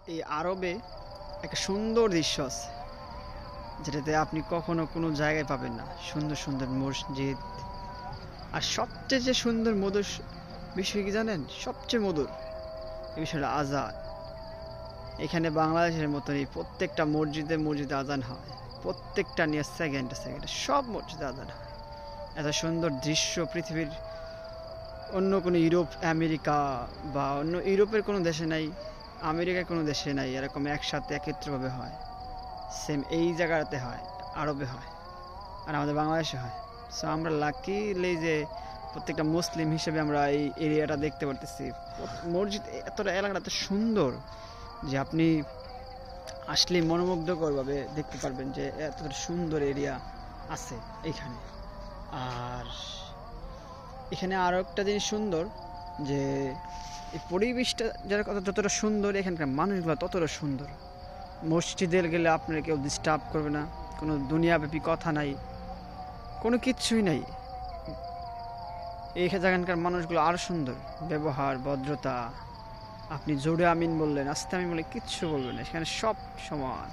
এই আরবে একটা সুন্দর দৃশ্য আছে, যেটাতে আপনি কখনো কোনো জায়গায় পাবেন না। সুন্দর সুন্দর মসজিদ, আর সবচেয়ে যে সুন্দর মধুর বিষয় কি জানেন? সবচেয়ে মধুর এই বিষয়টা আজান। এখানে বাংলাদেশের মতনই প্রত্যেকটা মসজিদে মসজিদে আজান হয়, প্রত্যেকটা নিয়ে সেকেন্ডে সেকেন্ডে সব মসজিদে আজান হয়। এত সুন্দর দৃশ্য পৃথিবীর অন্য কোনো ইউরোপ আমেরিকা বা অন্য ইউরোপের কোনো দেশে নাই, আমেরিকার কোনো দেশে নাই এরকম একসাথে একত্রভাবে হয়। সেম এই জায়গাতে হয়, আরবে হয়, আর আমাদের বাংলাদেশে হয়। সো আমরা লাকিলি যে প্রত্যেকটা মুসলিম হিসেবে আমরা এই এরিয়াটা দেখতে পারতেছি। মসজিদ এতটা, এলাকাটা এত সুন্দর যে আপনি আসলেই মনোমুগ্ধকরভাবে দেখতে পারবেন যে এতটা সুন্দর এরিয়া আছে এইখানে। আর এখানে আরও একটা জিনিস সুন্দর, যে এই পরিবেশটা যার কথা যতটা সুন্দর, এখানকার মানুষগুলো ততটা সুন্দর। মসজিদে গেলে আপনার কেউ ডিস্টার্ব করবে না, কোনো দুনিয়াব্যাপী কথা নাই, কোনো কিচ্ছুই নাই। এই জায়গানকার মানুষগুলো আরও সুন্দর, ব্যবহার, ভদ্রতা। আপনি জোরে আমিন বললেন, আস্তে আমিন বললে কিচ্ছু বলবেন না, সেখানে সব সমান।